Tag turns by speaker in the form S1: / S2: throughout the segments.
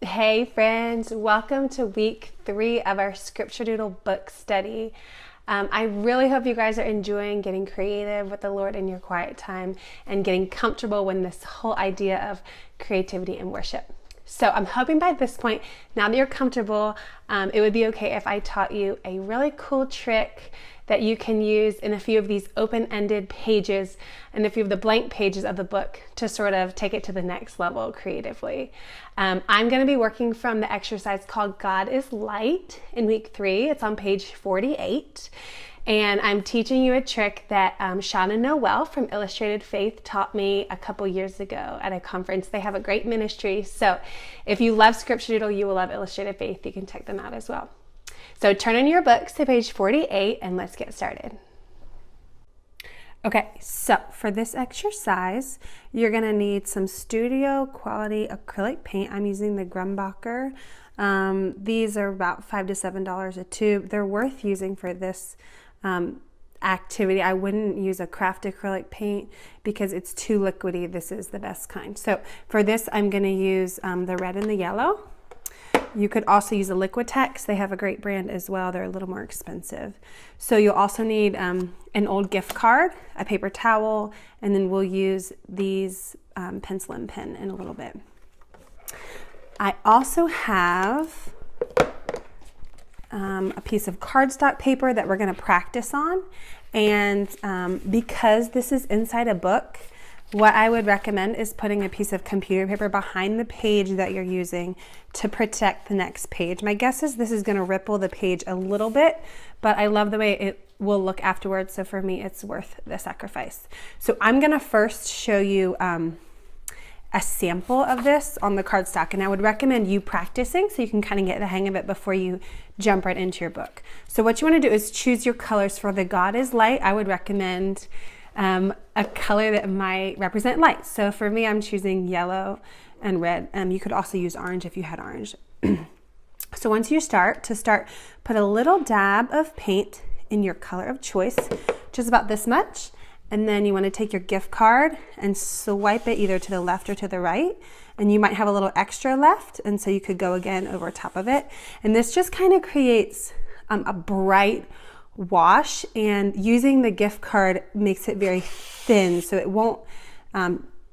S1: Hey friends, welcome to week 3 of our Scripture Doodle book study. I really hope you guys are enjoying getting creative with the Lord in your quiet time and getting comfortable with this whole idea of creativity and worship. So I'm hoping by this point, now that you're comfortable, it would be okay if I taught you a really cool trick that you can use in a few of these open-ended pages and a few of the blank pages of the book to sort of take it to the next level creatively. I'm going to be working from the exercise called God is Light in week 3. It's on page 48. And I'm teaching you a trick that Shauna Noel from Illustrated Faith taught me a couple years ago at a conference. They have a great ministry. So if you love Scripture Doodle, you will love Illustrated Faith. You can check them out as well. So turn in your books to page 48 and let's get started. Okay, so for this exercise, you're going to need some studio quality acrylic paint. I'm using the Grumbacher. These are about $5 to $7 a tube. They're worth using for this activity. I wouldn't use a craft acrylic paint because it's too liquidy. This is the best kind. So for this, I'm going to use the red and the yellow. You could also use a Liquitex. They have a great brand as well. They're a little more expensive. So you'll also need an old gift card, a paper towel, and then we'll use these pencil and pen in a little bit. I also have a piece of cardstock paper that we're going to practice on. And because this is inside a book, what I would recommend is putting a piece of computer paper behind the page that you're using to protect the next page. My guess is this is going to ripple the page a little bit, but I love the way it will look afterwards. So for me, it's worth the sacrifice. So I'm going to first show you a sample of this on the cardstock, and I would recommend you practicing so you can kind of get the hang of it before you jump right into your book. So what you want to do is choose your colors. For the God is Light, I would recommend a color that might represent light. So for me, I'm choosing yellow and red. You could also use orange if you had orange. So once you start, put a little dab of paint in your color of choice, just about this much. And then you want to take your gift card and swipe it either to the left or to the right. And you might have a little extra left, and so you could go again over top of it. And this just kind of creates a bright wash, and using the gift card makes it very thin, so it won't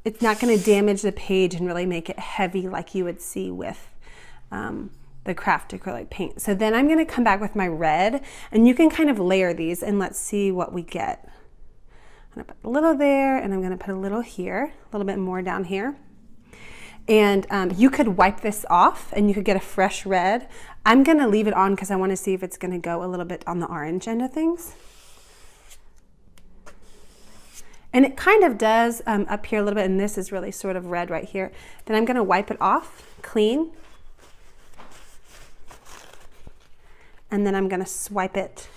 S1: it's not going to damage the page and really make it heavy like you would see with the craft acrylic paint. So then I'm going to come back with my red, and you can kind of layer these and let's see what we get. I'm going to put a little there, and I'm going to put a little here, a little bit more down here. And you could wipe this off and you could get a fresh red. I'm going to leave it on because I want to see if it's going to go a little bit on the orange end of things. And it kind of does up here a little bit, and this is really sort of red right here. Then I'm going to wipe it off clean. And then I'm going to swipe it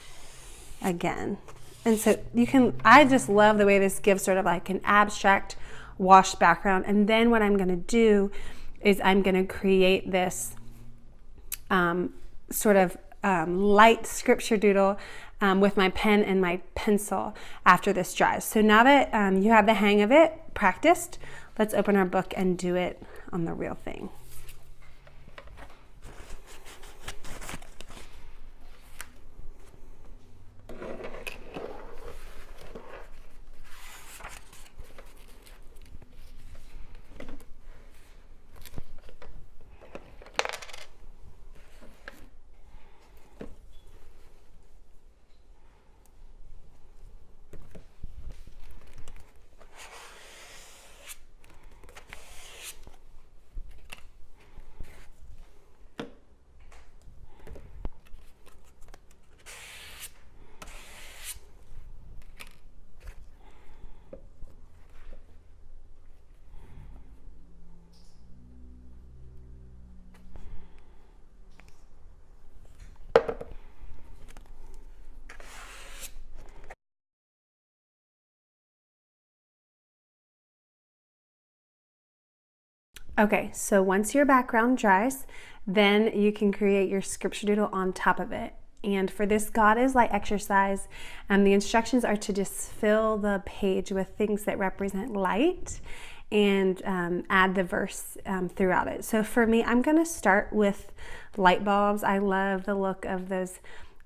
S1: again. And so you can, I just love the way this gives sort of like an abstract wash background. And then what I'm going to do is I'm going to create this sort of light scripture doodle with my pen and my pencil after this dries. So now that you have the hang of it, practiced, let's open our book and do it on the real thing. Okay, so once your background dries, then you can create your scripture doodle on top of it. And for this God is Light exercise, the instructions are to just fill the page with things that represent light. and add the verse throughout it. So for me, I'm going to start with light bulbs. I love the look of those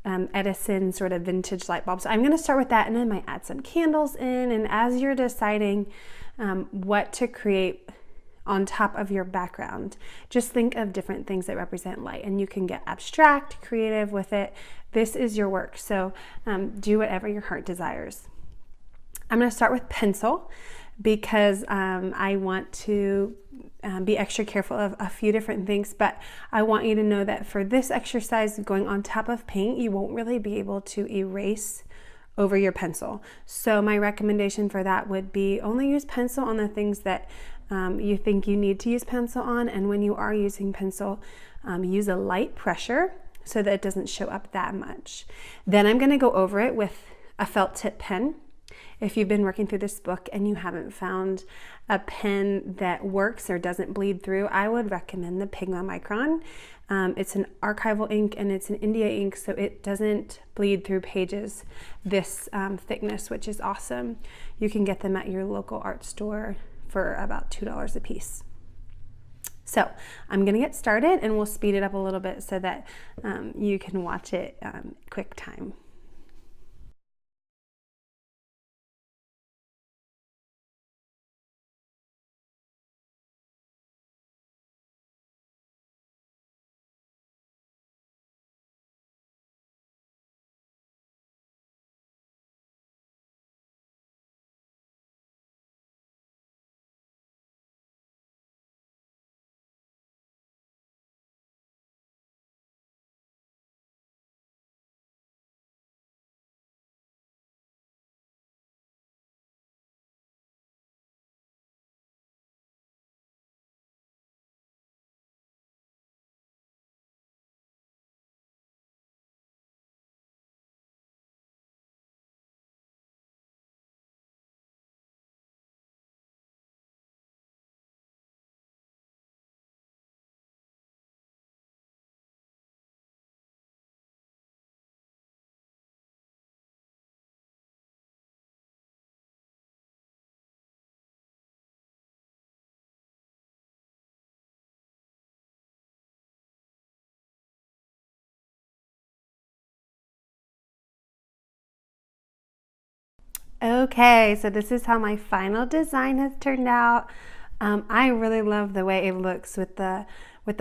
S1: Edison sort of vintage light bulbs. So I'm going to start with that, and then I might add some candles in. And as you're deciding what to create on top of your background, just think of different things that represent light, and you can get abstract, creative with it. This is your work, so do whatever your heart desires. I'm going to start with pencil because I want to be extra careful of a few different things, but I want you to know that for this exercise, going on top of paint, you won't really be able to erase over your pencil. So my recommendation for that would be only use pencil on the things that you think you need to use pencil on, and when you are using pencil, use a light pressure so that it doesn't show up that much. Then I'm going to go over it with a felt tip pen. If you've been working through this book and you haven't found a pen that works or doesn't bleed through, I would recommend the Pigma Micron. It's an archival ink and it's an India ink, so it doesn't bleed through pages this thickness, which is awesome. You can get them at your local art store for about $2 a piece. So I'm going to get started, and we'll speed it up a little bit so that you can watch it quick time. Okay, so this is how my final design has turned out. I really love the way it looks with the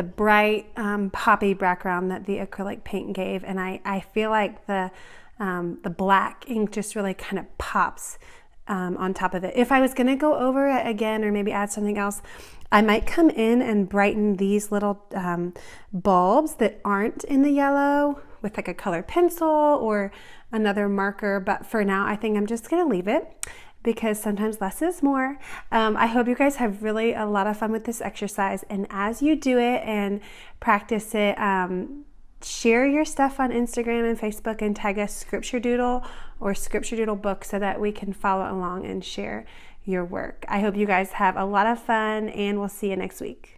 S1: bright poppy background that the acrylic paint gave, and I feel like the black ink just really kind of pops on top of it. If I was going to go over it again or maybe add something else, I might come in and brighten these little bulbs that aren't in the yellow with like a colored pencil or another marker, but for now I think I'm just going to leave it because sometimes less is more. I hope you guys have really a lot of fun with this exercise, and as you do it and practice it, share your stuff on Instagram and Facebook and tag us Scripture Doodle or Scripture Doodle Book so that we can follow along and share your work. I hope you guys have a lot of fun, and we'll see you next week.